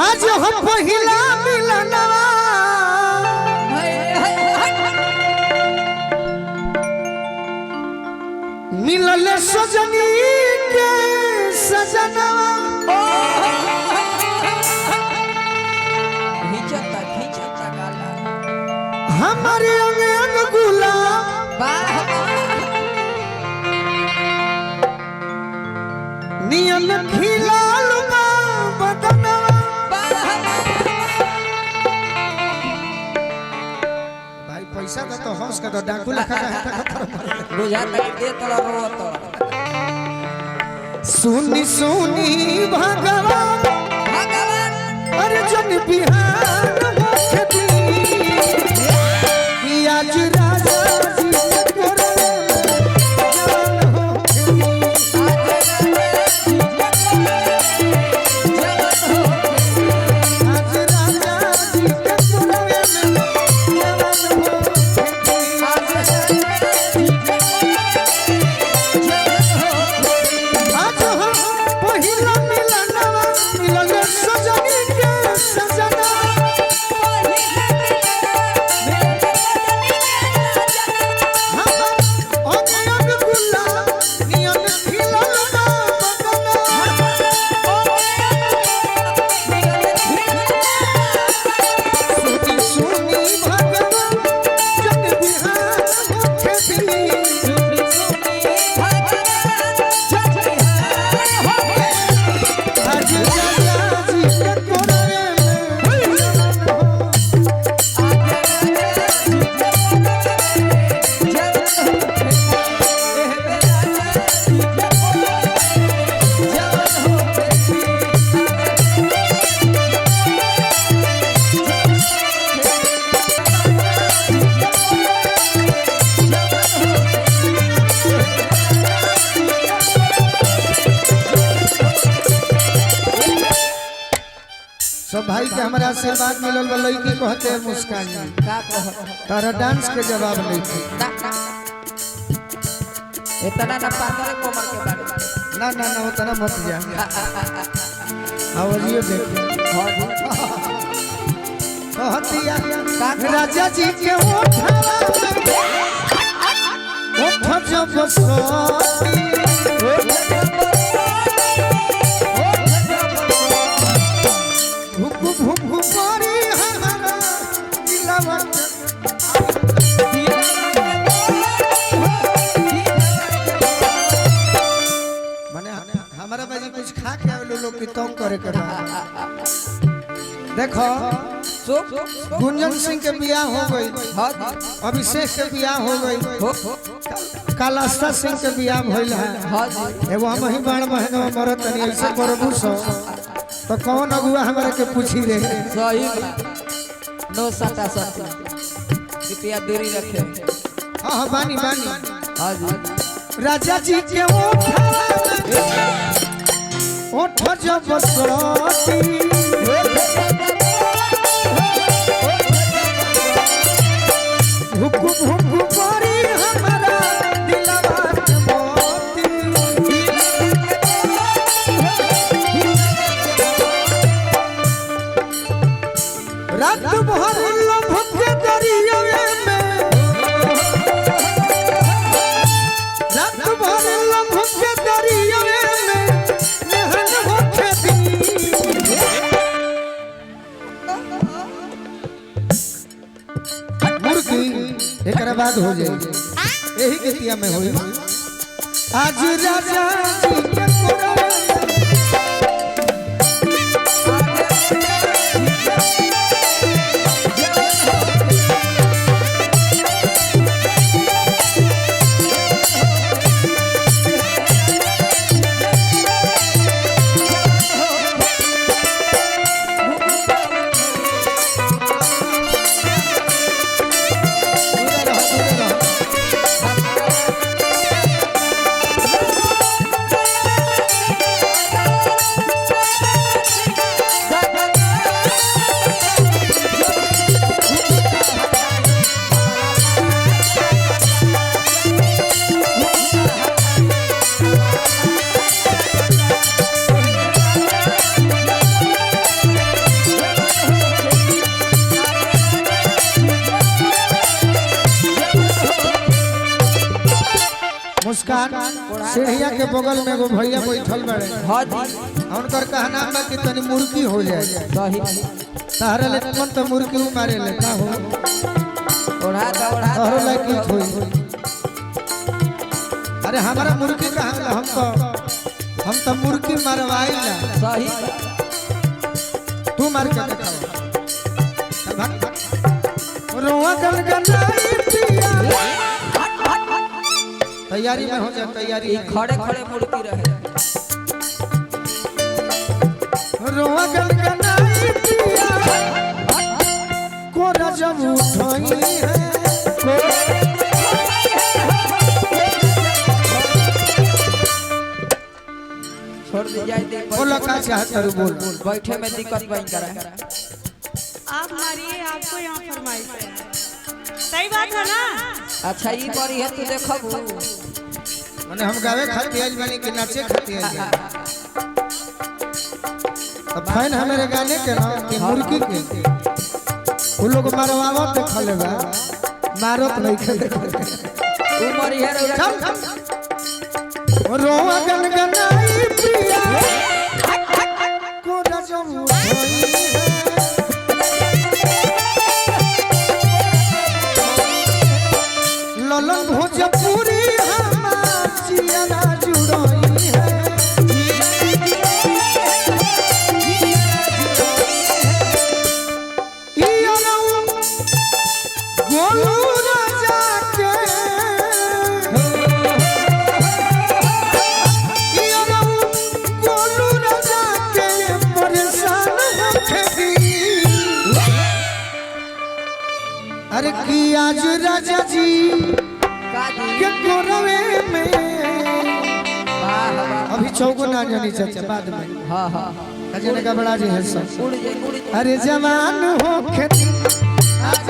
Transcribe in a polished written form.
आज हम पहिला मिलनवा मिलल सजनी के सजनवा हमारे अंग अंग गुलाब नियन खिलाल बदनवा भाई पैसा का तो हंस का तो डाकू लखा बुझा तक दे तोला रो तो सुनी सुनी भगवान अर्जुन बिहार मुखती आज राजा जी करे जान आज राजा जी करे आज हम पहिला मिलनवा मिलल सजनी के सजना सब भाई के हमारा आशीर्वाद मिलल बा लड़की कहते हैं मुस्कान का कह तारा डांस के जवाब नहीं थे इतना ना पागल कोमर के बारे ना ना ना उतना मत जा आवाजियो देखो कहतिया राजा जी के ओठ जब सोती हमारा बाजी कुछ खा के आवे लोग की तंग करे कर देखो गुंजन सिंह के बियाह हो गई अभिषेक के बियाह हो गई कालास्ता सिंह के बियाह भइल है एगो हम ही बाण महीना मरत नहीं ऐसे करबू सो तो कौन अगुआ हमरा के पूछी रे सही नो सता सती कृपया दूरी रखे हां बानी बानी हां जी राजा जी के ओठ जब सोती भुकु भुकु परी हमारा दिलवा के मोती रात भर लभ के दरिया में रात भर लभ के दरिया में नहन होके दी मुर्गी एकरा बाद हो जाए यही गतिया में होई आज राजा जी के कोरवा सीढ़िया के बगल में एगो भैया बैठल बड़े हाँ जी उनकर कहना बा कि तनी मुर्गी हो जाए सही तारा ले मन तो मुर्गी मारे ले का हो ओढ़ा तोहरो लायक होई अरे हमारा मुर्गी कहाँ हम तो मुर्गी मारवाई ना सही तू मार के दिखाओ रोआ गनगनाई पिया तैयारी में हो जा तैयारी खड़े खड़े मुर्गी रहे रोआ गनगनाई पिया कोरा जब उठाई है छोड़ दीजिए बोलो का चाहता रू बोल बैठे में दिक्कत नहीं करा आप मारिए आपको यहाँ फरमाइश है सही बात है ना अच्छा ये बड़ी है तू देखबू माने हम गावे खाती आइल बानी कि नाचे खाती आइल बानी अब फैन हमारे गाने के ना कि मुर्गी के वो लोग मारवावत देखले बा मारत नहीं खेले तू मरी है रोआ गनगनाई पिया कोरा जब उठाई है ललन भोजपुरी हमार जिया जुड़ई है गोलू राजा के गोलू राजा के परेशान होके अरे की आज राजा जी के गोरवे में अभी चौगुना जानी चाचा बाद में हाँ हाँ कजने का बड़ा जी है सब उड़ जाए अरे जवान हो खेती आज